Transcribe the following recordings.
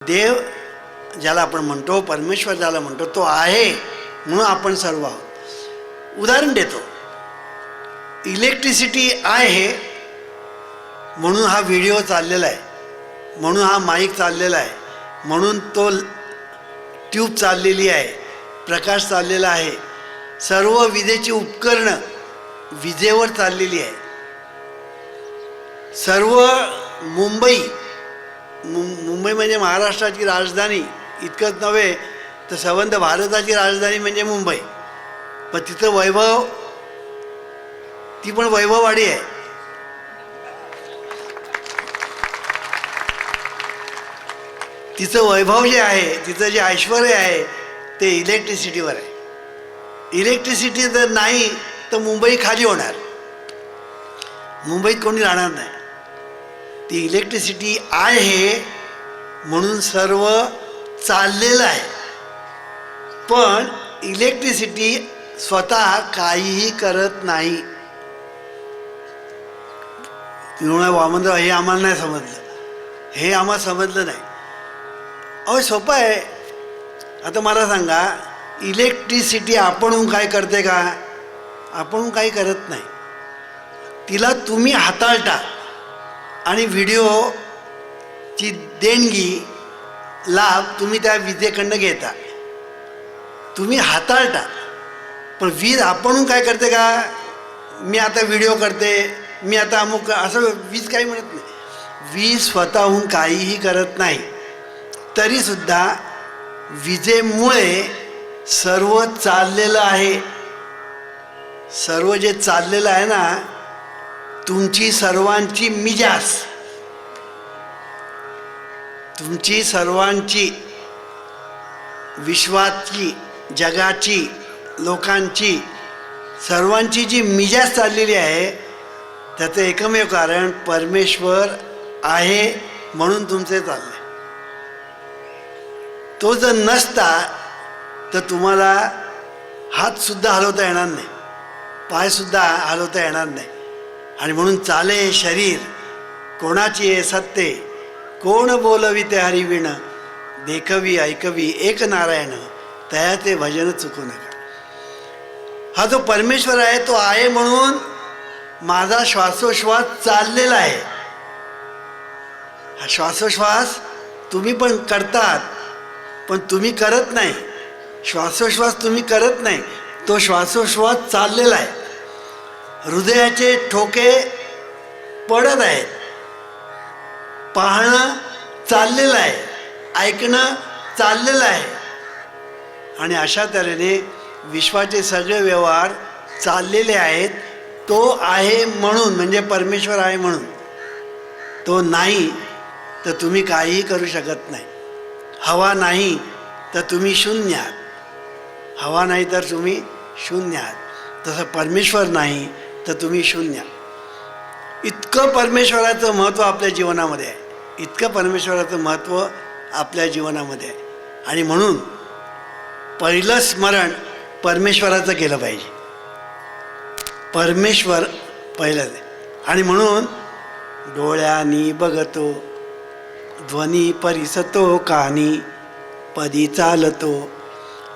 देव ज्याला आपण म्हणतो, परमेश्वर ज्याला म्हणतो, तो आहे म्हणून आपण सर्व आहोत. उदाहरण देतो. इलेक्ट्रिसिटी आहे म्हणून हा व्हिडिओ चाललेला आहे, म्हणून हा माईक चाललेला आहे, म्हणून तो ट्यूब चाललेली आहे, प्रकाश चाललेला आहे. सर्व विजेची उपकरणं विजेवर चाललेली आहे. सर्व मुंबई म्हणजे महाराष्ट्राची राजधानी इतकंच नव्हे तर संबंध भारताची राजधानी म्हणजे मुंबई. पण तिथं वैभव, ती पण वैभववाडी आहे. तिचं वैभव जे आहे, तिचं जे ऐश्वर आहे ते इलेक्ट्रिसिटीवर आहे. इलेक्ट्रिसिटी जर नाही तर मुंबई खाली होणार, मुंबईत कोणी राहणार नाही. ती इलेक्ट्रिसिटी आहे म्हणून सर्व चाललेलं आहे. पण इलेक्ट्रिसिटी स्वतः काहीही करत नाही. वामनराव, हे आम्हाला नाही समजलं, हे आम्हाला समजलं नाही. अहो सोपं आहे. आता मला सांगा, इलेक्ट्रिसिटी आपणहून काय करते का? आपणहून काही करत नाही. तिला तुम्ही हाताळता आणि व्हिडिओची देणगी, लाभ तुम्ही त्या विजेकडनं घेता, तुम्ही हाताळता. पण वीज आपणहून काय करते का? मी आता व्हिडिओ करते, मी आता अमुक, असं वीज काही म्हणत नाही. वीज स्वतःहून काहीही करत नाही. तरीसुद्धा विजेमुळे सर्व चाललेलं आहे. सर्व जे चाललेलं आहे ना, तुमची सर्वांची मिजाज, तुमची सर्वांची, विश्वाची, जगाची, लोकांची, सर्वांची जी मिजाज चाललेली आहे त्याचं एकमेव कारण परमेश्वर आहे म्हणून तुमचे चालले. तो जर नसता तर तुम्हाला हातसुद्धा हलवता येणार नाही, पायसुद्धा हलवता येणार नाही. आणि म्हणून चाले शरीर कोणाची आहे सत्ते, कोण बोलविते हरिविण, देखवी ऐकवी एक नारायण, तयाचे भजन चुकू नका. हा जो परमेश्वर आहे तो आहे म्हणून माझा श्वासोश्वास चाललेला आहे. हा श्वासोश्वास तुम्ही पण करतात, पण तुम्ही करत नाही. श्वासोश्वास तुम्ही करत नाही, तो श्वासोश्वास चाललेला आहे. हृदयाचे ठोके पडत आहेत, पाहणं चाललेलं आहे, ऐकणं चाललेलं आहे. आणि अशा तऱ्हेने विश्वाचे सगळे व्यवहार चाललेले आहेत. तो आहे म्हणून, म्हणजे परमेश्वर आहे म्हणून. तो नाही तर तुम्ही काहीही करू शकत नाही. हवा नाही तर तुम्ही शून्य आहात, हवा नाही तर तुम्ही शून्य आहात. तसं परमेश्वर नाही तर तुम्ही शून्य. इतकं परमेश्वराचं महत्त्व आपल्या जीवनामध्ये आहे, इतकं परमेश्वराचं महत्त्व आपल्या जीवनामध्ये आहे. आणि म्हणून पहिलं स्मरण परमेश्वराचं केलं पाहिजे. परमेश्वर पहिलं. आणि म्हणून डोळ्यांनी बघतो, ध्वनी परिसतो कानी, पदी चालतो,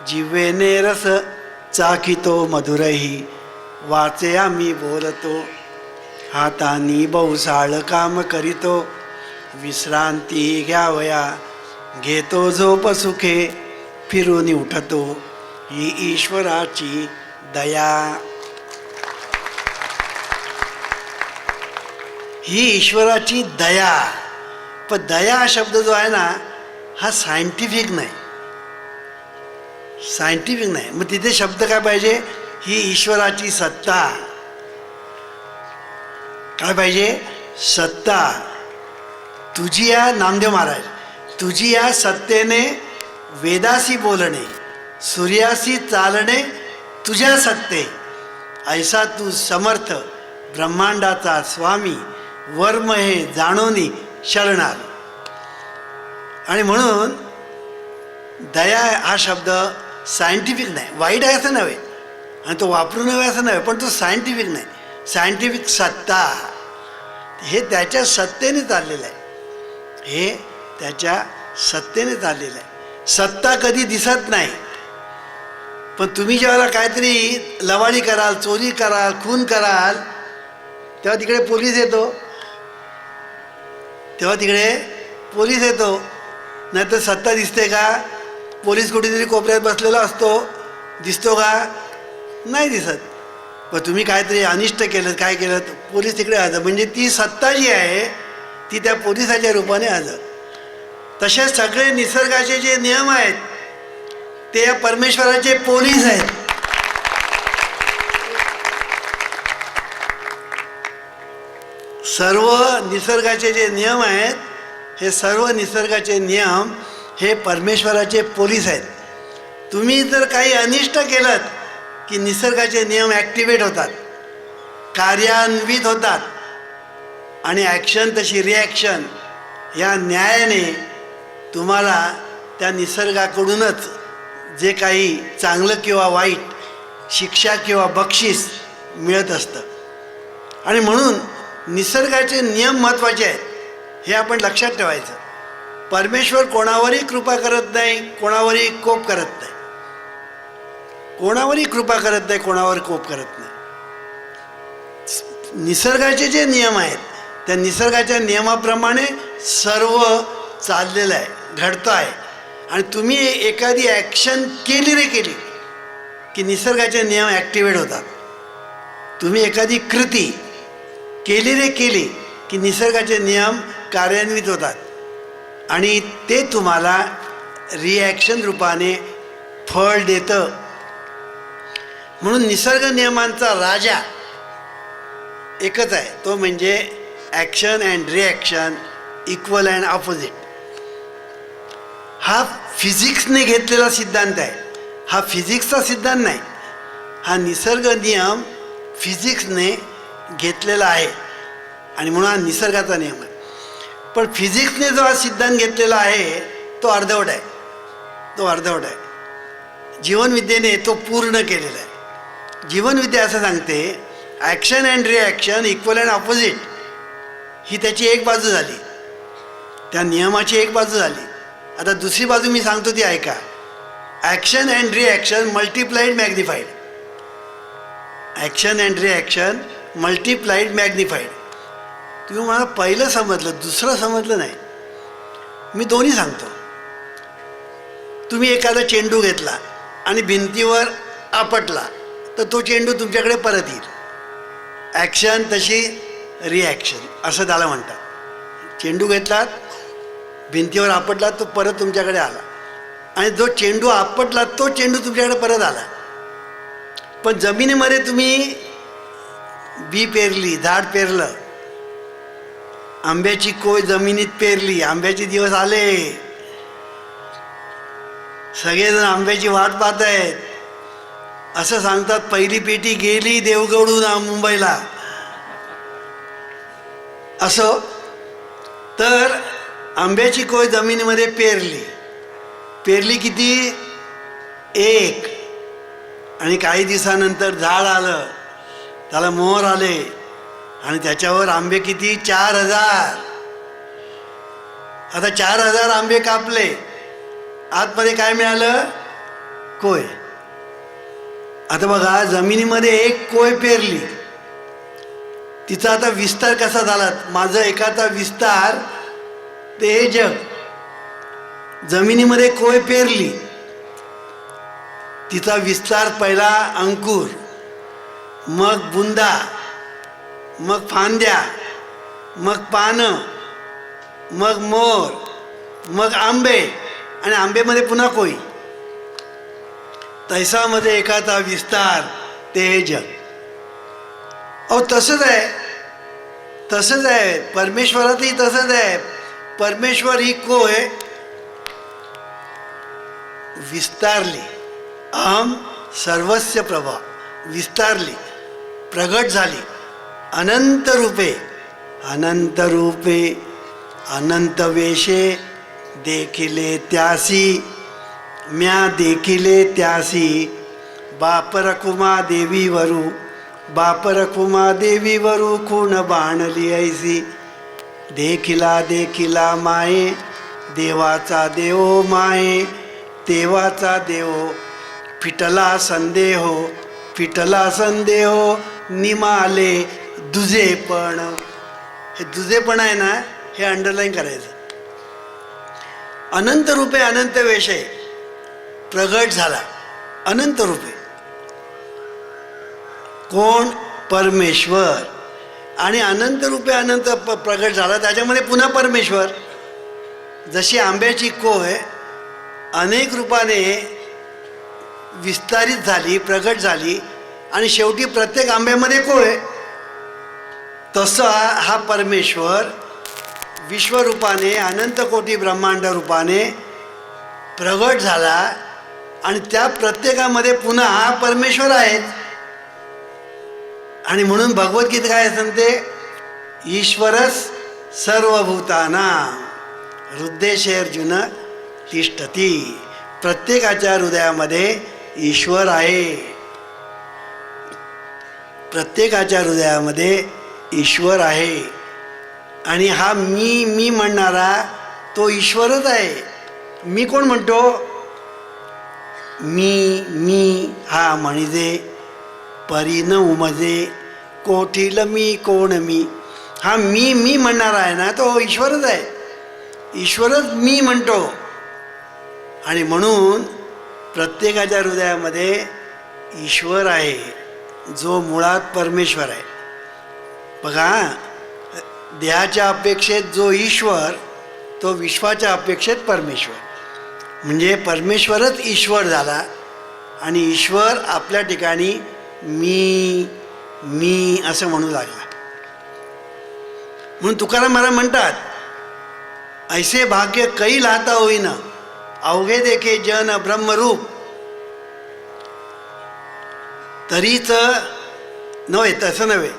जिव्हेने रस चाखितो मधुरही, वाचे आम्ही बोलतो, हातानी बहुसाळ काम करीतो, विश्रांती घ्यावया घेतो झोप सुखे, फिरून उठतो, ही ईश्वराची दया. ही ईश्वराची दया. पण दया हा शब्द जो आहे ना, हा सायंटिफिक नाही, सायंटिफिक नाही. मग तिथे शब्द काय पाहिजे? ही ईश्वराची सत्ता. काय पाहिजे? सत्ता. तुझी या, नामदेव महाराज, तुझी या सत्तेने वेदासी बोलणे, सूर्यासी चालणे तुझ्या सत्ते, ऐसा तू समर्थ ब्रह्मांडाचा स्वामी, वर्म हे जाणोनी शरणार. आणि म्हणून दया हा शब्द सायंटिफिक नाही, वाईट आहे असं नव्हे, आणि तो वापरू नये असं नव्हे, पण तो सायंटिफिक नाही. सायंटिफिक सत्ता, हे त्याच्या सत्तेने चाललेलं आहे, हे त्याच्या सत्तेने चाललेलं आहे. सत्ता कधी दिसत नाही, पण तुम्ही जेव्हा काहीतरी लवाडी कराल, चोरी कराल, खून कराल, तेव्हा तिकडे पोलीस येतो, नाहीतर सत्ता दिसते का? पोलीस कुठेतरी कोपऱ्यात बसलेला असतो, दिसतो का? नाही दिसत. पण तुम्ही काहीतरी अनिष्ट केलं, काय केलं, पोलीस तिकडे हजर. म्हणजे ती सत्ता जी आहे ती त्या पोलिसाच्या रूपाने हजर. तसेच सगळे निसर्गाचे जे नियम आहेत ते या परमेश्वराचे पोलीस आहेत. सर्व निसर्गाचे जे नियम आहेत, हे सर्व निसर्गाचे नियम हे परमेश्वराचे पोलीस आहेत. तुम्ही जर काही अनिष्ट केलं की निसर्गाचे नियम ॲक्टिवेट होतात, कार्यान्वित होतात, आणि ॲक्शन तशी रिॲक्शन या न्यायाने तुम्हाला त्या निसर्गाकडूनच जे काही चांगलं किंवा वाईट शिक्षा किंवा बक्षीस मिळत असतं. आणि म्हणून निसर्गाचे नियम महत्त्वाचे आहेत, हे आपण लक्षात ठेवायचं. परमेश्वर कोणावरही कृपा करत नाही, कोणावरही कोप करत नाही. कोणावर कोप करत नाही. निसर्गाचे जे नियम आहेत त्या निसर्गाच्या नियमाप्रमाणे सर्व चाललेलं आहे, घडतं आहे. आणि तुम्ही एखादी ॲक्शन केली की निसर्गाचे नियम ॲक्टिवेट होतात. तुम्ही एखादी कृती केली की निसर्गाचे नियम कार्यान्वित होतात, आणि ते तुम्हाला रिॲक्शन रूपाने फळ देतं. म्हणून निसर्ग नियमांचा राजा एकच आहे, तो म्हणजे action and reaction, equal and opposite. हा फिजिक्सने घेतलेला सिद्धांत आहे. हा फिजिक्सचा सिद्धांत नाही, हा निसर्ग नियम फिजिक्सने घेतलेला आहे, आणि म्हणून हा निसर्गाचा नियम आहे. पण फिजिक्सने जो हा सिद्धांत घेतलेला आहे तो अर्धवट आहे. जीवनविद्येने तो पूर्ण केलेला आहे. जीवनविद्या असं सांगते, action and reaction, equal and opposite, ही त्याची एक बाजू झाली, त्या नियमाची एक बाजू झाली. आता दुसरी बाजू मी सांगतो ती ऐका. Action and reaction multiplied magnified. Action and reaction multiplied magnified. तुम्ही मला पहिलं समजलं, दुसरं समजलं नाही. मी दोन्ही सांगतो. तुम्ही एखादा चेंडू घेतला आणि भिंतीवर आपटला तर तो चेंडू तुमच्याकडे परत येईल. ॲक्शन तशी रिॲक्शन असं त्याला म्हणतात. चेंडू घेतलात, भिंतीवर आपटला, तो परत तुमच्याकडे आला, आणि जो चेंडू आपटला तो चेंडू तुमच्याकडे परत आला. पण जमिनीमध्ये तुम्ही बी पेरली, झाड पेरलं, आंब्याची कोय जमिनीत पेरली, आंब्याचे दिवस आले, सगळेजण आंब्याची वाट पाहत आहेत. असं सांगतात, पहिली पेटी गेली देवगडून मुंबईला. असं तर आंब्याची कोय जमिनीमध्ये पेरली किती? एक. आणि काही दिवसानंतर झाड आलं, त्याला मोहर आले, आणि त्याच्यावर आंबे किती? 4000. आता 4000 आंबे कापले, आतमध्ये काय मिळालं? कोय. आता बघा, जमिनीमध्ये एक कोय पेरली, तिचा आता विस्तार कसा झाला? माझं एकाचा विस्तार ते हे जग. जमिनीमध्ये कोय पेरली, तिचा विस्तार पहिला अंकुर, मग बुंदा, मग फांद्या, मग पानं, मग मोर, मग आंबे, आणि आंबेमध्ये पुन्हा कोई. तैसामध्ये एकाचा विस्तार ते जग. अहो तसंच आहे परमेश्वरातही तसंच आहे. परमेश्वर ही कोय विस्तारली, अहम सर्वस्य प्रभा, विस्तारली, प्रगट झाली, अनंत रूपे अनंत वेशे देखिले त्यासी, म्या देखिले त्यासी, बापरकुमा देवी वरू खूण बाणली ऐसी, देखिला माये देवाचा देव माये देवाचा देव, फिटला संदेहो निमाले दुजेपण. हे दुजेपण आहे ना, हे अंडरलाईन करायचं. अनंत रूपे अनंत विषय प्रगट झाला. अनंत रूपे कोण? परमेश्वर. आणि अनंत रूपे अनंत प्रगट झाला, त्याच्यामध्ये पुन्हा परमेश्वर. जशी आंब्याची कोय अनेक रूपाने विस्तारित झाली, प्रगट झाली आणि शेवटी प्रत्येक आंब्यामध्ये कोय, तसा हा परमेश्वर विश्वरूपाने अनंत कोटी ब्रह्मांड रूपाने प्रगट झाला आणि त्या प्रत्येकामध्ये पुन्हा हा परमेश्वर आहे. आणि म्हणून भगवद्गीता काय सांगते? ईश्वरस सर्वभूतानां हृदयेषु अर्जुन तिष्ठती. प्रत्येकाच्या हृदयामध्ये ईश्वर आहे. प्रत्येकाच्या हृदयामध्ये ईश्वर आहे. आणि हा मी म्हणणारा तो ईश्वरच आहे. मी कोण म्हणतो? मी हा म्हणजे परी न उमजे कोठील मी कोण मी. हा मी म्हणणारा आहे ना, तो ईश्वरच आहे. ईश्वरच मी म्हणतो. आणि म्हणून प्रत्येकाच्या हृदयामध्ये ईश्वर आहे, जो मुळात परमेश्वर आहे. बघा, देहाच्या अपेक्षेत जो ईश्वर, तो विश्वाच्या अपेक्षेत परमेश्वर. म्हणजे परमेश्वरच ईश्वर झाला आणि ईश्वर आपल्या ठिकाणी मी असं म्हणू लागला. म्हणून तुकाराम महाराज म्हणतात, ऐसे भाग्य कै लाता होईन अवघे देखे जन ब्रह्मरूप. तरीच नव्हे, तसं नव्हे,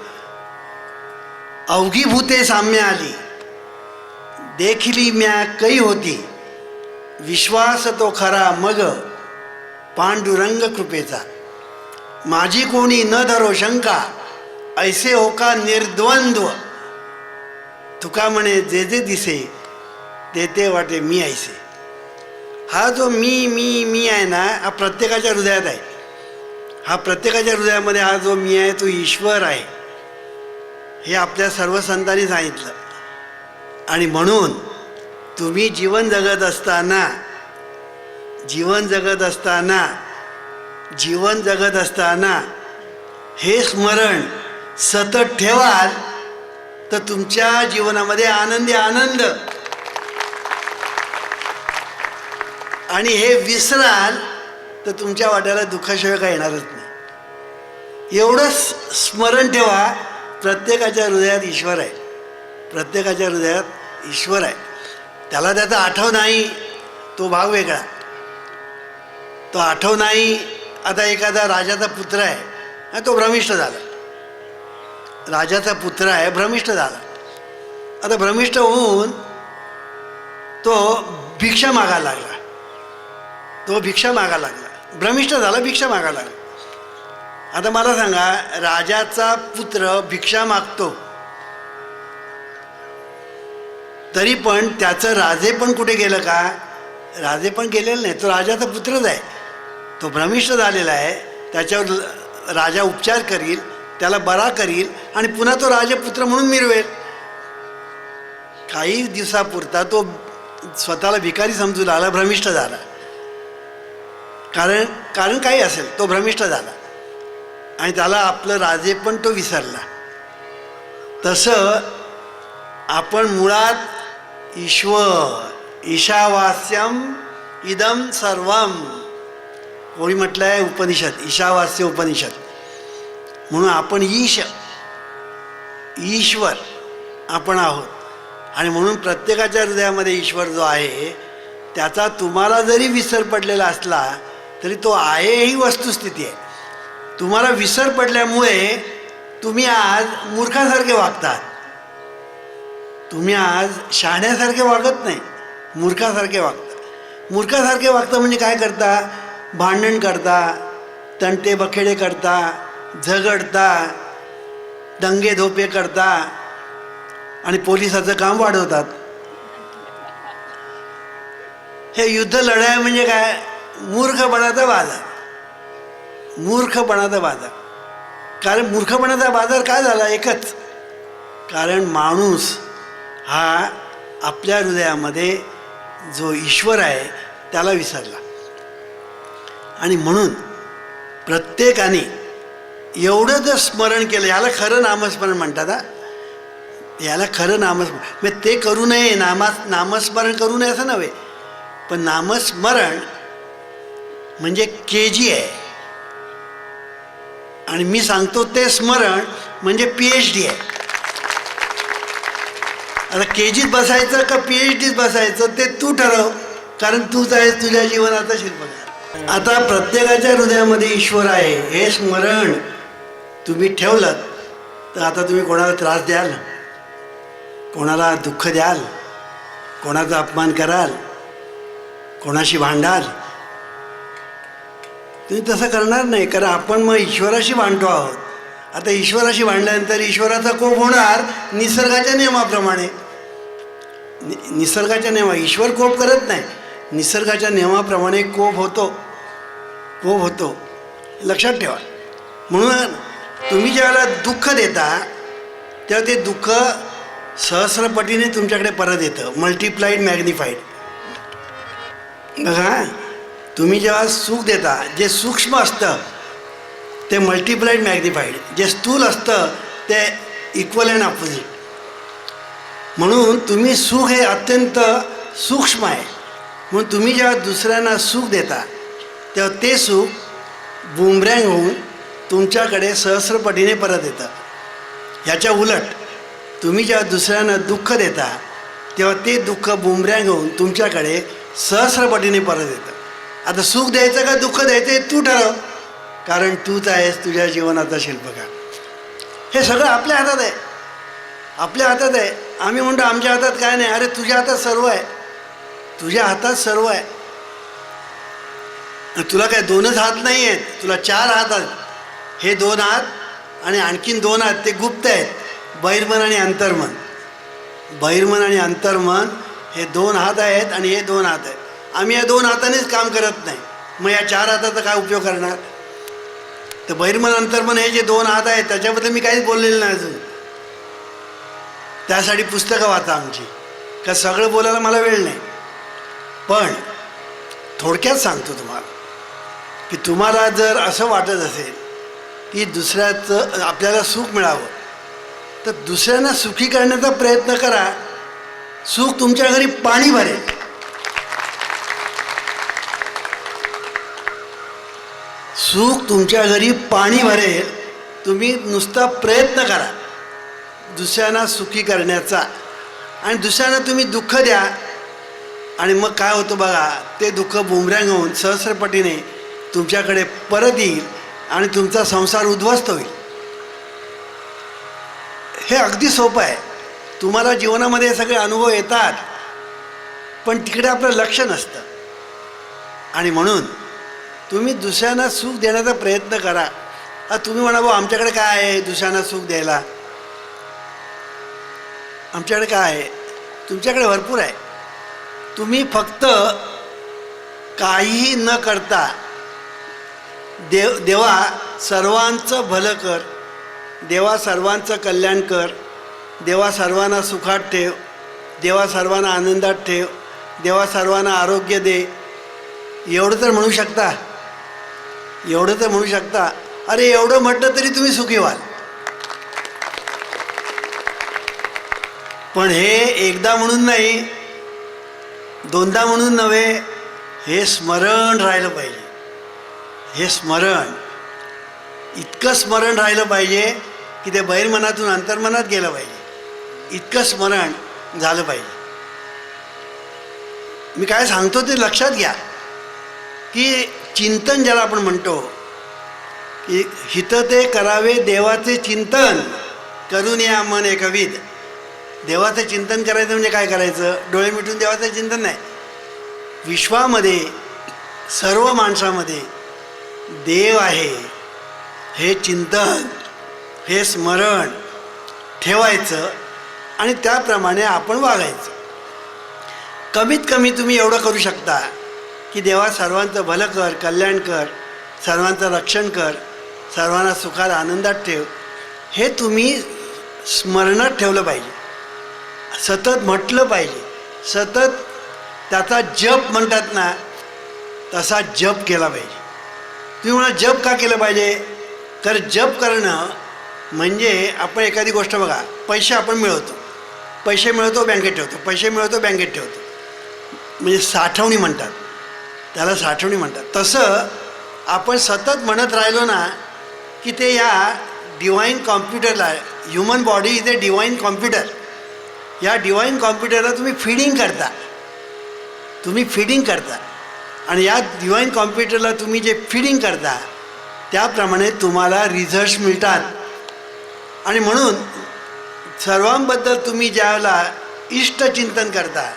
अवघी भूते साम्य आली देखिली म्या कै होती, विश्वास तो खरा मग पांडुरंग कृपेचा. माझी कोणी न धरो शंका, ऐसे हो का निर्द्वंद्व. तुका म्हणे जे जे दिसे ते ते वाटे मी ऐसे. हा जो मी आहे ना, हा प्रत्येकाच्या हृदयात आहे. हा प्रत्येकाच्या हृदयामध्ये हा जो मी आहे तो ईश्वर आहे. हे आपल्या सर्व संतांनी सांगितलं. आणि म्हणून तुम्ही जीवन जगत असताना हे स्मरण सतत ठेवाल तर तुमच्या जीवनामध्ये आनंद. आणि हे विसराल तर तुमच्या वाट्याला दुःखाशिवाय काय येणारच नाही. एवढं स्मरण ठेवा, प्रत्येकाच्या हृदयात ईश्वर आहे. प्रत्येकाच्या हृदयात ईश्वर आहे. त्याला त्याचा आठव नाही, तो भाग वेगळा. तो आठव नाही. आता एखादा राजाचा पुत्र आहे, तो भ्रमिष्ठ झाला. राजाचा पुत्र आहे, भ्रमिष्ठ झाला. आता भ्रमिष्ठ होऊन तो भिक्षा मागायला लागला. भ्रमिष्ठ झाला, भिक्षा मागायला लागला. आता मला सांगा, राजाचा पुत्र भिक्षा मागतो, तरी पण त्याचं राजेपण कुठे गेलं का? राजेपण गेलेलं नाही. तो राजाचा पुत्रच आहे. तो भ्रमिष्ठ झालेला आहे. त्याच्यावर राजा उपचार करील, त्याला बरा करील आणि पुन्हा तो राजपुत्र म्हणून मिरवेल. काही दिवसापुरता तो स्वतःला भिकारी समजू लागला, भ्रमिष्ठ झाला. कारण काही असेल, तो भ्रमिष्ठ झाला आणि त्याला आपलं राजेपण तो विसरला. तसं आपण मुळात ईश्वर, ईशावास्यम इदम सर्वम कोणी म्हटलं आहे उपनिषद, ईशावास्य उपनिषद. म्हणून आपण ईश्वर आपण आहोत. आणि म्हणून प्रत्येकाच्या हृदयामध्ये ईश्वर जो आहे त्याचा तुम्हाला जरी विसर पडलेला असला तरी तो आहे ही वस्तुस्थिती आहे. तुम्हाला विसर पडल्यामुळे तुम्ही आज मूर्खासारखे वागतात. तुम्ही आज शहाण्यासारखे वागत नाही, मूर्खासारखे वागता. मूर्खासारखे वागता म्हणजे काय करता? भांडण करता, तंटे बखेडे करता, झगडता, दंगे धोपे करता आणि पोलिसाचं काम वाढवतात. हे युद्ध लढाय म्हणजे काय? मूर्खपणाचा बाजार. मूर्खपणाचा बाजार. कारण मूर्खपणाचा बाजार काय झाला? एकच कारण माणूस हा आपल्या हृदयामध्ये जो ईश्वर आहे त्याला विसरला. आणि म्हणून प्रत्येकाने एवढं जर स्मरण केलं, याला खरं नामस्मरण म्हणतात. याला खरं नामस्मरण म्हणजे ते करू नये, नामस्मरण करू नये असं नव्हे, पण नामस्मरण म्हणजे KG आहे. आणि मी सांगतो ते स्मरण म्हणजे PhD आहे. आता KGत बसायचं का PhDत बसायचं ते तू ठरव, कारण तूच आहेस तुझ्या जीवनाचा शिल्पकार. आता प्रत्येकाच्या हृदयामध्ये ईश्वर आहे हे स्मरण तुम्ही ठेवलं तर आता तुम्ही कोणाला त्रास द्याल, कोणाला दुःख द्याल, कोणाचा अपमान कराल, कोणाशी भांडाल, तुम्ही तसं करणार नाही. कारण आपण मग ईश्वराशी भांडतो आहोत. आता ईश्वराशी भांडल्यानंतर ईश्वराचा कोप होणार निसर्गाच्या नियमाप्रमाणे. निसर्गाच्या नियमा, ईश्वर कोप करत नाही, निसर्गाच्या नियमाप्रमाणे कोप होतो. कोप होतो, लक्षात ठेवा. म्हणून तुम्ही ज्यावेळेला दुःख देता तेव्हा ते दुःख सहस्रपटीने तुमच्याकडे परत येतं, मल्टिप्लाइड मॅग्निफाईड. बघा, तुम्ही जेव्हा सुख देता, जे सूक्ष्म असतं ते मल्टिप्लाइड मॅग्निफाईड, जे स्थूल असतं ते इक्वल अँड ऑपोजिट. म्हणून तुम्ही सुख हे अत्यंत सूक्ष्म आहे. म्हणून तुम्ही जेव्हा दुसऱ्यांना सुख देता तेव्हा ते सुख बूमरँग होऊन तुमच्याकडे सहस्रपटीने परत येतं. ह्याच्या उलट तुम्ही जेव्हा दुसऱ्यांना दुःख देता तेव्हा ते दुःख बूमरँग होऊन तुमच्याकडे सहस्रपटीने परत येतं. आता सुख द्यायचं का दुःख द्यायचं हे तू ठरव, कारण तूच आहेस तुझ्या जीवनाचा शिल्पकार. हे सगळं आपल्या हातात आहे, आपल्या हातात आहे. आम्ही म्हणतो आमच्या हातात काय नाही. अरे तुझ्या हातात सर्व आहे, तुझ्या हातात सर्व आहे. तुला काय 2च हात नाही आहेत, तुला 4 हात आहेत. हे 2 हात आणि आणखीन 2 हात ते गुप्त आहेत, बहिर्मन आणि अंतर्मन. बहिर्मन आणि अंतर्मन हे 2 हात आहेत आणि हे 2 हात आहेत. आम्ही या 2 हातानेच काम करत नाही, मग या 4 हाताचा काय उपयोग करणार? तर बहिर्मन अंतर्मन हे जे 2 हात आहेत त्याच्याबद्दल मी काहीच बोललेलं नाही अजून. त्यासाठी पुस्तकं वाचा आमची, का सगळं बोलायला मला वेळ नाही. पण थोडक्यात सांगतो तुम्हाला की तुम्हाला जर असं वाटत असेल की दुसऱ्याचं आपल्याला सुख मिळावं तर दुसऱ्यांना सुखी करण्याचा प्रयत्न करा. सुख तुमच्या घरी पाणी भरेल. सुख तुमच्या घरी पाणी भरेल. तुम्ही नुसता प्रयत्न करा दुसऱ्यांना सुखी करण्याचा, आणि दुसऱ्यांना तुम्ही दुःख द्या, आणि मग काय होतं बघा, ते दुःख बुमरँग होऊन सहस्रपटीने तुमच्याकडे परत येईल आणि तुमचा संसार उद्ध्वस्त होईल. हे अगदी सोपं आहे. तुम्हाला जीवनामध्ये हे सगळे अनुभव येतात, पण तिकडे आपलं लक्ष नसतं. आणि म्हणून तुम्ही दुसऱ्यांना सुख देण्याचा प्रयत्न करा. तुम्ही म्हणा भाऊ आमच्याकडे काय आहे दुसऱ्यांना सुख द्यायला? आमच्याकडे काय आहे? तुमच्याकडे भरपूर आहे. तुम्ही फक्त काहीही न करता देवा सर्वांचं भलं कर, देवा सर्वांचं कल्याण कर, देवा सर्वांना सुखात ठेव, देवा सर्वांना आनंदात ठेव, देवा सर्वांना आरोग्य दे, एवढं तर म्हणू शकता. एवढं तर म्हणू शकता. अरे एवढं म्हटलं तरी तुम्ही सुखी व्हाल. पण हे एकदा म्हणून नाही, 2दा म्हणून नव्हे, हे स्मरण राहिलं पाहिजे. हे स्मरण इतकं स्मरण राहिलं पाहिजे की ते बहिर्मनातून अंतर्मनात गेलं पाहिजे. इतकं स्मरण झालं पाहिजे. मी काय सांगतो ते लक्षात घ्या की चिंतन ज्याला आपण म्हणतो की हित ते करावे देवाचे चिंतन करून या मन एकविध. देवाचं चिंतन करायचं म्हणजे काय करायचं? डोळे मिटून देवाचं चिंतन नाही. विश्वामध्ये सर्व माणसामध्ये देव आहे हे चिंतन, हे स्मरण ठेवायचं आणि त्याप्रमाणे आपण वागायचं. कमीत कमी तुम्ही एवढं करू शकता की देवा सर्वांचं भलं कर, कल्याण कर, सर्वांचं रक्षण कर, सर्वांना सुखात आनंदात ठेव. हे तुम्ही स्मरणात ठेवलं पाहिजे, सतत म्हटलं पाहिजे, सतत त्याचा जप म्हणतात ना तसा जप केला पाहिजे. तुम्ही म्हणा जप का केलं पाहिजे? तर जप करणं म्हणजे आपण एखादी गोष्ट बघा, पैसे आपण मिळवतो, पैसे मिळवतो बँकेत ठेवतो, पैसे मिळवतो बँकेत ठेवतो, म्हणजे साठवणी म्हणतात त्याला, साठवणी म्हणतात. तसं आपण सतत म्हणत राहिलो ना की ते या डिवाईन कॉम्प्युटरला, human body is a divine computer, या डिवाईन कॉम्प्युटरला तुम्ही फीडिंग करता, तुम्ही फीडिंग करता. आणि या डिवाईन कॉम्प्युटरला तुम्ही जे फीडिंग करता त्याप्रमाणे तुम्हाला रिझल्ट्स मिळतात. आणि म्हणून सर्वांबद्दल तुम्ही ज्यावेळेला इष्टचिंतन करता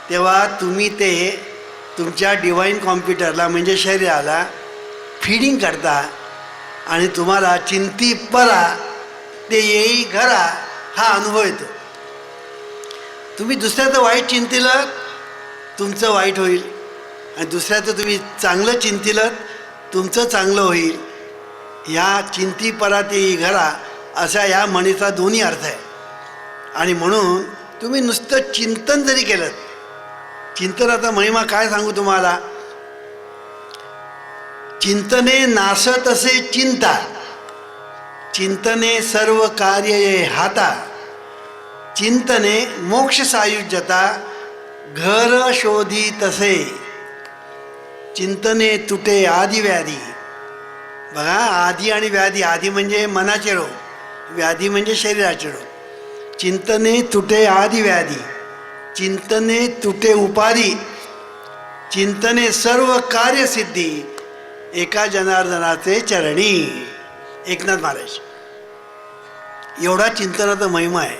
तेव्हा तुम्ही ते तुमच्या डिवाईन कॉम्प्युटरला म्हणजे शरीराला फीडिंग करता आणि तुम्हाला चिंती परा ते येई घरा हा अनुभव येतो. तुम्ही दुसऱ्याचं वाईट चिंतिलं तुमचं वाईट होईल आणि दुसऱ्याचं तुम्ही चांगलं चिंतिलं तुमचं चांगलं होईल. ह्या चिंती परा ते येई घरा असा या म्हणीचा दोन्ही अर्थ आहे. आणि म्हणून तुम्ही नुसतं चिंतन जरी केलं, चिंतनाचा महिमा काय सांगू तुम्हाला, चिंतने नासत असे चिंता, चिंतने सर्व कार्य ये हाता, चिंतने मोक्ष सायुज्यता घर शोधी तसे, चिंतने तुटे आदि व्याधी. बघा, आधी आणि व्याधी, आधी म्हणजे मनाचे रोग, व्याधी म्हणजे शरीराचे रोग. चिंतने तुटे आदि व्याधी, चिंतने तुटे उपाधी, चिंतने सर्व कार्यसिद्धी एका जनार्दनाचे चरणी. एकनाथ महाराज, एवढा चिंतनाचा महिमा आहे.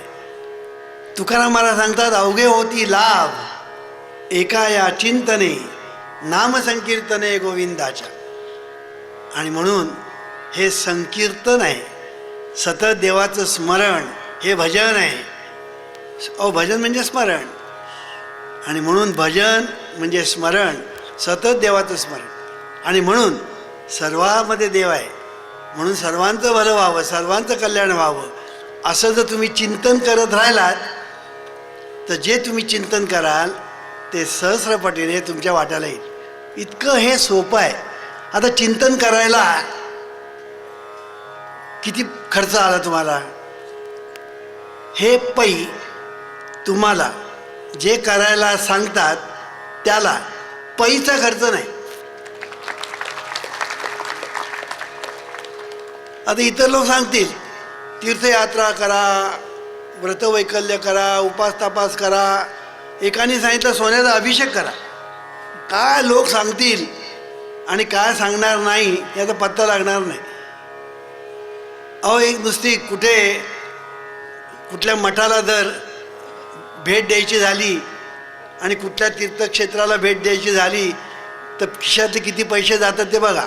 तुकाराम महाराज सांगतात, अवघे होती लाभ एका या चिंतने नामसंकीर्तने गोविंदाच्या. आणि म्हणून हे संकीर्तन आहे, सतत देवाचं स्मरण, हे भजन आहे. अहो, भजन म्हणजे स्मरण, आणि म्हणून भजन म्हणजे स्मरण, सतत देवाचं स्मरण. आणि म्हणून सर्वामध्ये देव आहे, म्हणून सर्वांचं भलं व्हावं, सर्वांचं कल्याण व्हावं असं जर तुम्ही चिंतन करत राहिलात तर जे तुम्ही चिंतन कराल ते सहस्रपटीने तुमच्या वाट्याला येईल. इतकं हे सोपं आहे. आता चिंतन करायला किती खर्च आला तुम्हाला? हे पै तुम्हाला जे करायला सांगतात त्याला पैसा खर्च नाही. आता इतर लोक सांगतील तीर्थयात्रा करा, व्रतवैकल्य करा, उपास तापास करा. एकाने सांगितलं सोन्याचा अभिषेक करा. काय लोक सांगतील आणि काय सांगणार नाही याचा पत्ता लागणार नाही. अहो, एक नुसती कुठल्या मठाला जर भेट द्यायची झाली आणि कुठल्या तीर्थक्षेत्राला भेट द्यायची झाली तर खिशातले किती पैसे जातात ते बघा.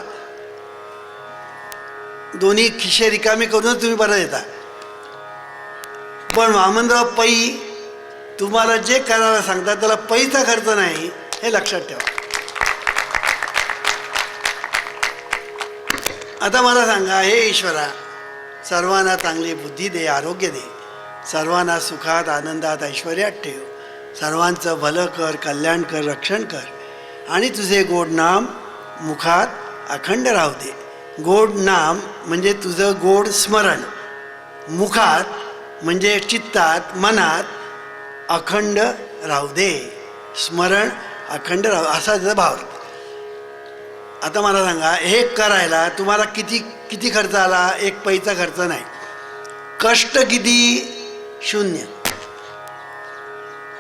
दोन्ही खिशे रिकामे करूनच तुम्ही परत येता. पण वामनराव पै तुम्हाला जे करायला सांगतात त्याला पैसा खर्च नाही, हे लक्षात ठेवा. आता मला सांगा, हे ईश्वरा, सर्वांना चांगली बुद्धी दे, आरोग्य दे, सर्वांना सुखात आनंदात ऐश्वर्यात ठेव, सर्वांचं भलं कर, कल्याण कर, रक्षण कर, आणि तुझे गोड नाम मुखात अखंड राहू दे. गोड नाम म्हणजे तुझं गोड स्मरण, मुखात म्हणजे चित्तात, मनात अखंड राहू दे. स्मरण अखंड राहू असा त्याचा भाव. आता मला सांगा, हे करायला तुम्हाला किती खर्च आला? एक पैसा खर्च नाही. कष्ट किती? शून्य.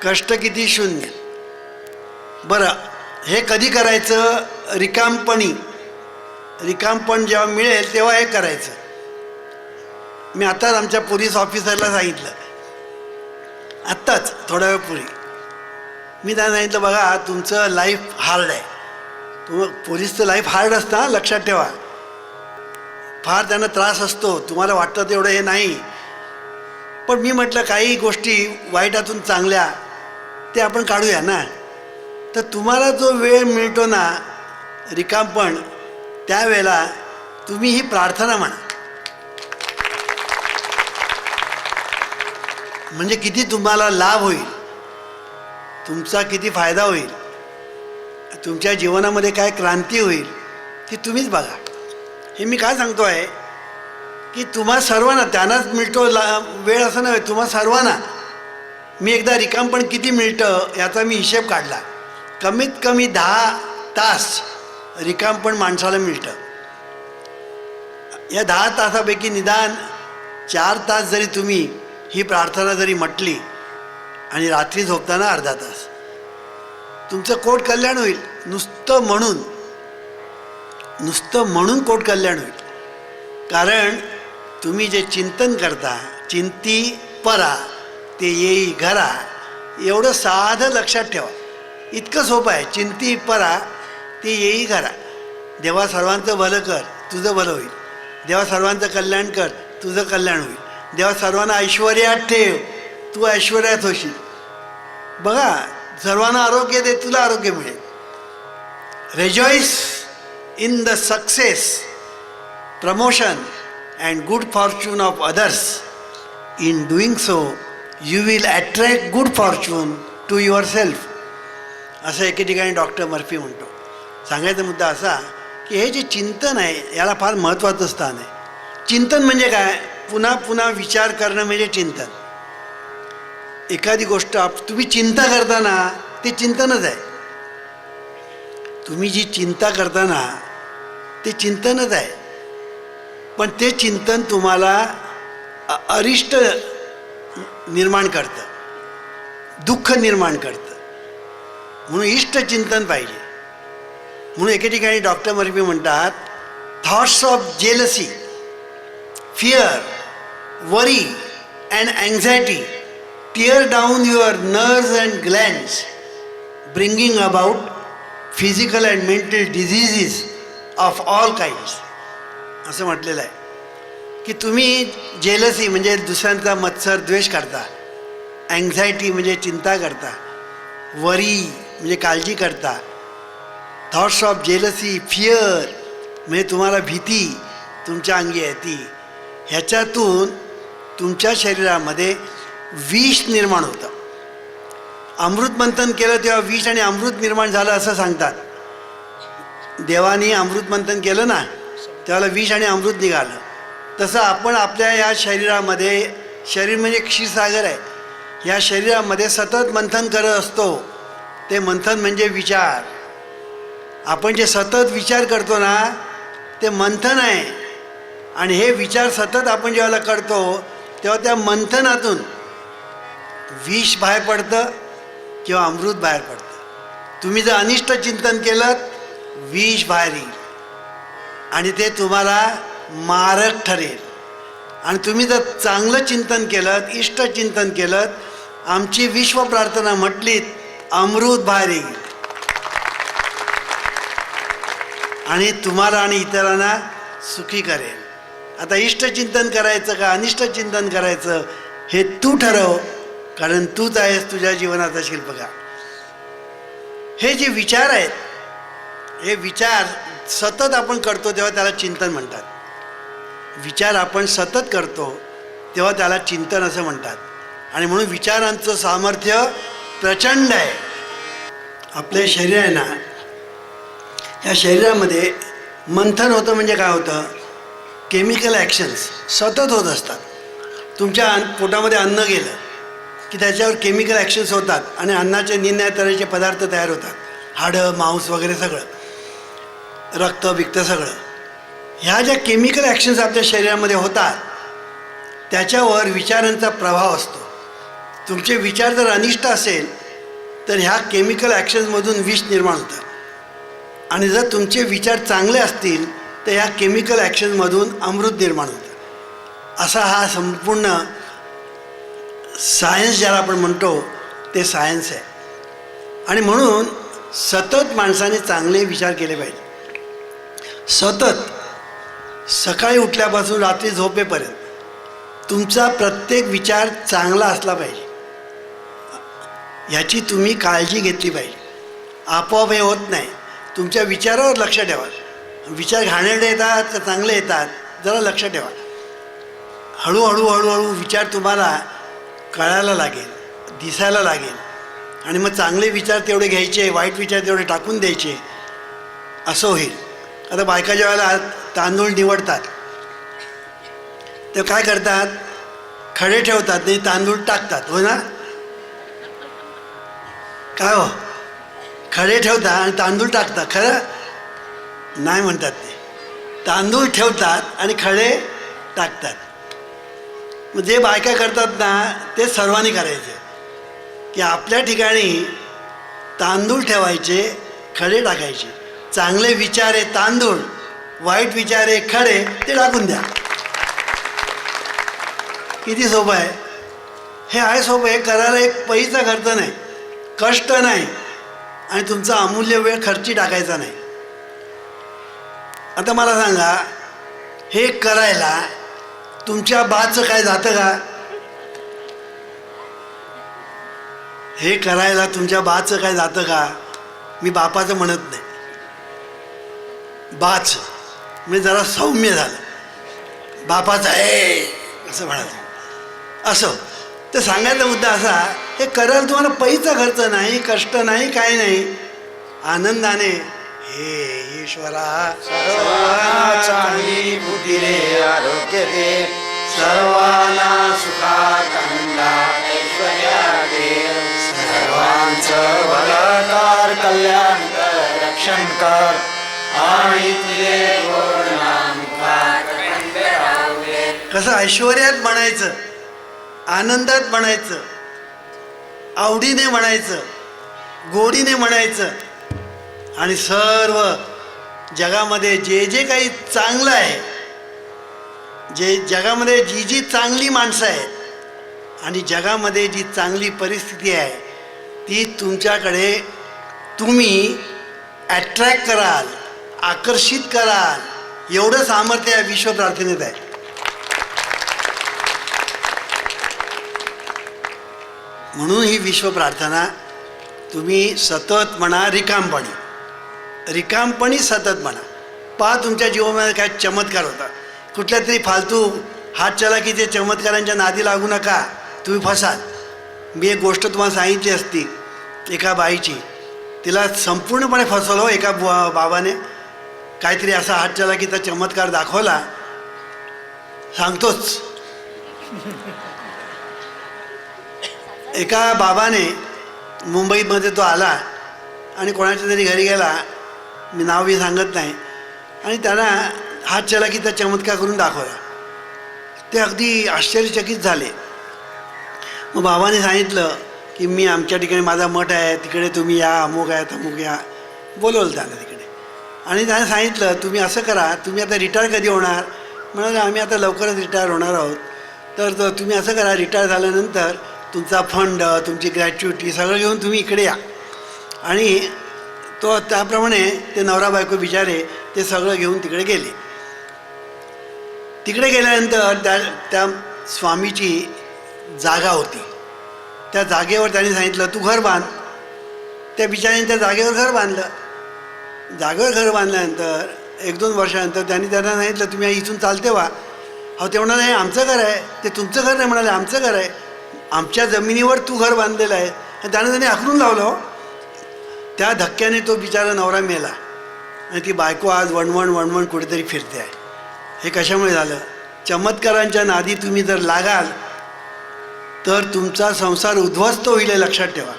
कष्ट किती? शून्य. बरं, हे कधी करायचं? रिकामपणी. रिकामपण जेव्हा मिळेल तेव्हा हे करायचं. मी आत्ताच आमच्या पोलीस ऑफिसरला सांगितलं, आत्ताच थोड्या वेळपूर्वी मी त्यांना सांगितलं, बघा तुमचं लाईफ हार्ड आहे. पोलीसचं लाईफ हार्ड असतं, लक्षात ठेवा. फार त्यांना त्रास असतो, तुम्हाला वाटतं तेवढं हे नाही. पण मी म्हटलं काही गोष्टी वाईटातून चांगल्या ते आपण काढूया ना. तर तुम्हाला जो वेळ मिळतो ना रिकामपण, त्यावेळेला तुम्ही ही प्रार्थना म्हणा. म्हणजे किती तुम्हाला लाभ होईल, तुमचा किती फायदा होईल, तुमच्या जीवनामध्ये काय क्रांती होईल ती तुम्हीच बघा. हे मी काय सांगतो आहे की तुम्हा सर्वांना त्यांनाच मिळतो वेळ असं नव्हे, तुम्हा सर्वांना. मी एकदा रिकामपण किती मिळतं याचा मी हिशेब काढला. कमीत कमी 10 तास रिकामपण माणसाला मिळतं. या 10 तासापैकी निदान 4 तास जरी तुम्ही ही प्रार्थना जरी म्हटली आणि रात्री झोपताना अर्धा तास, तुमचं कोट कल्याण होईल. नुसतं म्हणून कोट कल्याण होईल. कारण तुम्ही जे चिंतन करता, चिंती परा ते येई घरा, एवढं साधं लक्षात ठेवा. इतकं सोपं आहे. चिंती परा ते येई घरा. देवा सर्वांचं भलं कर, तुझं भलं होईल. देवा सर्वांचं कल्याण कर, तुझं कल्याण होईल. देवा सर्वांना ऐश्वर्यात ठेव, तू ऐश्वर्यात होशील. बघा, सर्वांना आरोग्य दे, तुला आरोग्य मिळेल. Rejoice in the success, promotion and good fortune of others. In doing so you will attract good fortune to yourself, असं एके ठिकाणी डॉक्टर मर्फी म्हणतो. सांगायचा मुद्दा असा की हे जे चिंतन आहे याला फार महत्त्वाचं स्थान आहे. चिंतन म्हणजे काय? पुन्हा पुन्हा विचार करणं म्हणजे चिंतन. एखादी गोष्ट तुम्ही चिंता करताना ते चिंतनच आहे. तुम्ही जी चिंता करताना ते चिंतनच आहे. पण ते चिंतन तुम्हाला अरिष्ट निर्माण करतं, दुःख निर्माण करतं. म्हणून इष्ट चिंतन पाहिजे. म्हणून एके ठिकाणी डॉक्टर मर्फी म्हणतात, thoughts of jealousy, fear, worry and anxiety tear down your nerves and glands, bringing about physical and mental diseases of all kinds. असं म्हटलेलं आहे की तुम्ही जेलसी म्हणजे दुसऱ्यांचा मत्सर द्वेष करता, अँझायटी म्हणजे चिंता करता, वरी म्हणजे काळजी करता, थॉट्स ऑफ जेलसी, फिअर म्हणजे तुम्हाला भीती तुमच्या अंगी येते. ह्याच्यातून तुमच्या शरीरामध्ये विष निर्माण होतं. अमृत मंथन केलं तेव्हा विष आणि अमृत निर्माण झालं असं सांगतात. देवानी अमृत मंथन केलं ना, त्याला विष आणि अमृत निघालं. तसं आपण आपल्या या शरीरामध्ये, शरीर म्हणजे क्षीरसागर आहे, या शरीरामध्ये सतत मंथन करत असतो. ते मंथन म्हणजे विचार. आपण जे सतत विचार करतो ना ते मंथन आहे. आणि हे विचार सतत आपण जेव्हा करतो तेव्हा त्या मंथनातून विष बाहेर पडतं किंवा अमृत बाहेर पडतं. तुम्ही जर अनिष्ट चिंतन केलं, विष बाहेर येईल आणि ते तुम्हाला मारक ठरेल. आणि तुम्ही जर चांगलं चिंतन केलं, इष्ट चिंतन केलं, आमची विश्व प्रार्थना म्हटलीत, अमृत बाहेर येईल आणि तुम्हाला आणि इतरांना सुखी करेल. आता इष्ट चिंतन करायचं का अनिष्ट चिंतन करायचं हे तू ठरव, कारण तूच आहेस तुझ्या जीवनाचा शिल्पकार. हे जे विचार आहेत, हे विचार सतत आपण करतो तेव्हा त्याला चिंतन म्हणतात. विचार आपण सतत करतो तेव्हा त्याला चिंतन असं म्हणतात. आणि म्हणून विचारांचं सामर्थ्य प्रचंड आहे. आपले शरीर आहे ना, या शरीरामध्ये मंथन होतं म्हणजे काय होतं? केमिकल ॲक्शन्स सतत होत असतात. तुमच्या पोटामध्ये अन्न गेलं की त्याच्यावर केमिकल ॲक्शन्स होतात आणि अन्नाचे निरनिराळ्या तऱ्हेचे पदार्थ तयार होतात. हाडं, मांस वगैरे सगळं, रक्त बिक्त सगळं. ह्या ज्या केमिकल ॲक्शन्स आपल्या शरीरामध्ये होतात त्याच्यावर विचारांचा प्रभाव असतो. तुमचे विचार जर अनिष्ट असेल तर ह्या केमिकल ॲक्शन्समधून विष निर्माण होतं. आणि जर तुमचे विचार चांगले असतील तर ह्या केमिकल ॲक्शन्समधून अमृत निर्माण होतं. असा हा संपूर्ण सायन्स ज्याला आपण म्हणतो ते सायन्स आहे. आणि म्हणून सतत माणसाने चांगले विचार केले पाहिजे. सतत सकाळी उठल्यापासून रात्री झोपेपर्यंत तुमचा प्रत्येक विचार चांगला असला पाहिजे. ह्याची तुम्ही काळजी घेतली पाहिजे. आपोआप हे होत नाही. तुमच्या विचारावर लक्ष ठेवा. विचार घाणेरडे येतात का चांगले येतात जरा लक्ष ठेवा. हळूहळू हळूहळू विचार तुम्हाला कळायला लागेल, दिसायला लागेल. आणि मग चांगले विचार तेवढे घ्यायचे, वाईट विचार तेवढे टाकून द्यायचे, असं होईल. आता बायका ज्या वेळेला तांदूळ निवडतात ते काय करतात, खडे ठेवतात नाही तांदूळ टाकतात, हो ना? काय हो, खडे ठेवतात आणि तांदूळ टाकतात, खरं नाही म्हणतात ते. तांदूळ ठेवतात आणि खडे टाकतात. मग जे बायका करतात ना ते सर्वांनी करायचे, की आपल्या ठिकाणी तांदूळ ठेवायचे, खडे टाकायचे. चांगले विचार आहे तांदूळ, वाईट विचार आहे खडे, ते टाकून द्या. किती सोपं आहे हे. आहे सोपं. हे करायला एक पैसा खर्च नाही, कष्ट नाही, आणि तुमचा अमूल्य वेळ खर्ची टाकायचा नाही. आता मला सांगा, हे करायला तुमच्या बाचं काय जातं का? हे करायला तुमच्या बाचं काय जातं का? मी बापाचं म्हणत नाही, बाच म्हणजे जरा सौम्य झालं. बापाचं आहे असं म्हणायचं. असं तर सांगायचा मुद्दा असा, हे करायला तुम्हाला पैसा खर्च नाही, कष्ट नाही, काय नाही. आनंदाने हे ईश्वरा सर्वांना चांगली बुद्धी दे, आरोग्य दे, सर्वांना सुखात आनंदात ऐश्वर्या दे, सर्वांचं भलं कर, कल्याण कर, रक्षण कर, आणि तुझे गोड नाम मुखात अखंड राहू दे. कसं ऐश्वर्यात म्हणायचं, आनंदात म्हणायचं, आवडीने म्हणायचं, गोडीने म्हणायचं. आणि सर्व जगामध्ये जे जे काही चांगलं आहे, जे जगामध्ये जी जी चांगली माणसं आहेत आणि जगामध्ये जी चांगली परिस्थिती आहे ती तुमच्याकडे तुम्ही ॲट्रॅक्ट कराल, आकर्षित कराल, एवढं सामर्थ्य या विश्व प्रार्थनेत आहे. म्हणून ही विश्व प्रार्थना तुम्ही सतत म्हणा, रिकामपणी सतत म्हणा. पहा तुमच्या जीवनामध्ये काय चमत्कार होता. कुठल्या तरी फालतू हात चलाकीचे चमत्कारांच्या नादी लागू नका, तुम्ही फसाल. मी एक गोष्ट तुम्हाला सांगितली असती, एका बाईची, तिला संपूर्णपणे फसवलं. एका बाबाने काहीतरी असा हात चलाकीचा चमत्कार दाखवला, सांगतोच. एका बाबाने मुंबईमध्ये तो आला आणि कोणाच्या तरी घरी गेला, मी नाव बी सांगत नाही, आणि त्यांना हात चलाकीचा चमत्कार करून दाखवला. ते अगदी आश्चर्यचकित झाले. मग बाबाने सांगितलं की मी आमच्या ठिकाणी माझा मठ आहे, तिकडे तुम्ही या, अमुक आहे तमुक या. बोलवलं त्यांना तिकडे. आणि त्याने सांगितलं तुम्ही असं करा, तुम्ही आता रिटायर कधी होणार? म्हणाले आम्ही आता लवकरच रिटायर होणार आहोत. तर तुम्ही असं करा, रिटायर झाल्यानंतर तुमचा फंड, तुमची ग्रॅच्युटी सगळं घेऊन तुम्ही इकडे या. आणि तो त्याप्रमाणे ते नवरा बायको बिचारे ते सगळं घेऊन तिकडे गेले. तिकडे गेल्यानंतर त्या स्वामीची जागा होती. त्या जागेवर त्यांनी सांगितलं तू घर बांध. त्या बिचाऱ्याने त्या जागेवर घर बांधलं. जागेवर घर बांधल्यानंतर 1-2 वर्षानंतर त्यांनी त्यांना सांगितलं तुम्ही इथून चालते व्हा. अहो ते म्हणाले आमचं घर आहे. ते तुमचं घर नाही म्हणाले, आमचं घर आहे, आमच्या जमिनीवर तू घर बांधलेलं आहे. आणि त्यांनी हाकलून लावलं. त्या धक्क्याने तो बिचारा नवरा मेला आणि ती बायको आज वणवण कुठेतरी फिरते आहे. हे कशामुळे झालं? चमत्कारांच्या नादी तुम्ही जर लागाल तर तुमचा संसार उद्ध्वस्त होईल हे लक्षात ठेवा.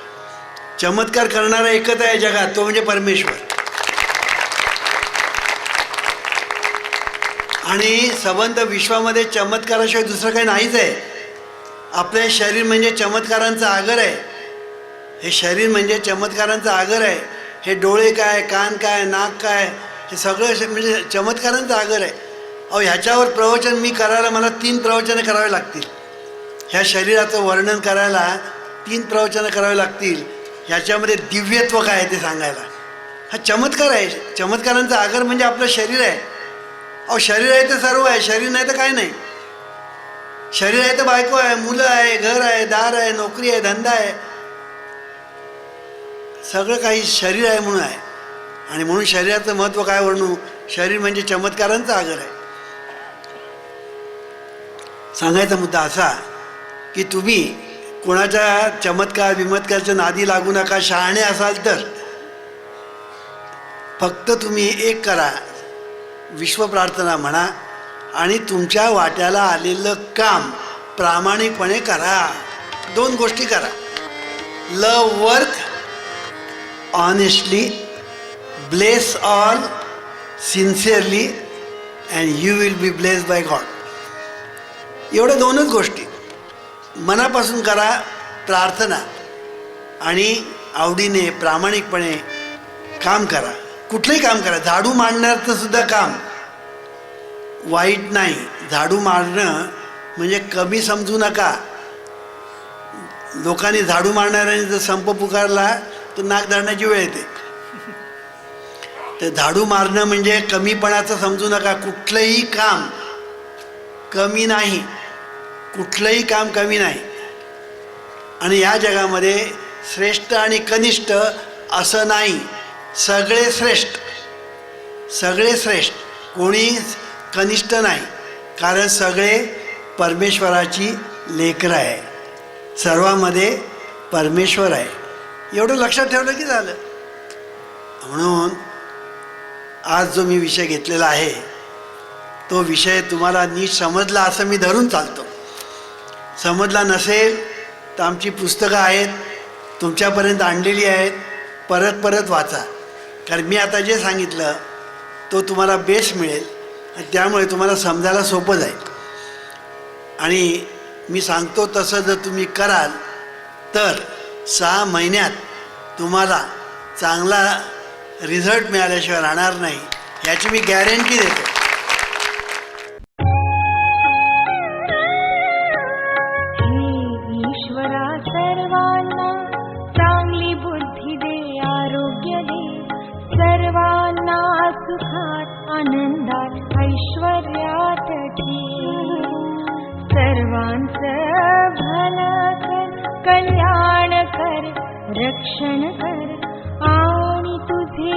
चमत्कार करणारा एकच आहे जगात, तो म्हणजे परमेश्वर. आणि संबंध विश्वामध्ये चमत्काराशिवाय दुसरं काही नाहीच आहे. आपले शरीर म्हणजे चमत्कारांचा आगर आहे. हे शरीर म्हणजे चमत्कारांचा आगर आहे. हे डोळे काय, कान काय, नाक काय, हे सगळं म्हणजे चमत्कारांचा आगर आहे. अहो ह्याच्यावर प्रवचन मी करायला मला 3 प्रवचनं करावे लागतील. ह्या शरीराचं वर्णन करायला 3 प्रवचनं करावे लागतील. ह्याच्यामध्ये दिव्यत्व काय आहे ते सांगायला. हा चमत्कार आहे. चमत्कारांचा आगर म्हणजे आपलं शरीर आहे. अहो शरीर आहे तर सर्व आहे, शरीर नाही तर काय नाही. शरीर आहे तर बायको आहे, मुलं आहे, घर आहे, दार आहे, नोकरी आहे, धंदा आहे. सगळं काही शरीर आहे म्हणून आहे. आणि म्हणून शरीराचं महत्त्व काय वर्णू? शरीर म्हणजे चमत्कारांचा आगर आहे. सांगायचा मुद्दा असा की तुम्ही कोणाच्या चमत्कार विमत्कारच्या नादी लागू नका. शहाणे असाल तर फक्त तुम्ही एक करा, विश्वप्रार्थना म्हणा आणि तुमच्या वाट्याला आलेलं काम प्रामाणिकपणे करा. 2 गोष्टी करा. Love work honestly, bless all sincerely and you will be blessed by God. एवढ्या 2च गोष्टी मनापासून करा. प्रार्थना आणि आवडीने प्रामाणिकपणे काम करा. कुठलंही काम करा. झाडू मारण्याचं सुद्धा काम वाईट नाही. झाडू मारणं म्हणजे कमी समजू नका. लोकांनी झाडू मारणाऱ्याने जर संप पुकारला तर नाक धरण्याची वेळ येते. तर झाडू मारणं म्हणजे कमीपणाचं समजू नका. कुठलंही काम कमी नाही. कुठलंही काम कमी नाही. आणि या जगामध्ये श्रेष्ठ आणि कनिष्ठ असं नाही. सगळे श्रेष्ठ, सगळे श्रेष्ठ. कोणी कनिष्ठ नाही. कारण सगळे परमेश्वराची लेकरं आहे. सर्वांमध्ये परमेश्वर आहे. एवढं लक्षात ठेवलं की झालं. म्हणून आज जो मी विषय घेतलेला आहे तो विषय तुम्हाला नीट समजला असं मी धरून चालतो. समजला नसेल तर आमची पुस्तकं आहेत, तुमच्यापर्यंत आणलेली आहेत. परत परत वाचा. कारण मी आता जे सांगितलं तो तुम्हाला बेस मिळेल आणि त्यामुळे तुम्हाला समजायला सोपं जाईल. आणि मी सांगतो तसं जर तुम्ही कराल तर 6 महिन्यात तुम्हाला चांगला रिझल्ट मिळाल्याशिवाय राहणार नाही, याची मी गॅरंटी देतो. हे ईश्वरा सर्वांना चांगली बुद्धी दे, आरोग्य दे. सर्वांना सुखात आनंदात ऐश्वर्यात ठेव. सर्वांचं भलं कर, कल्याण कर, रक्षण कर आणि तुझे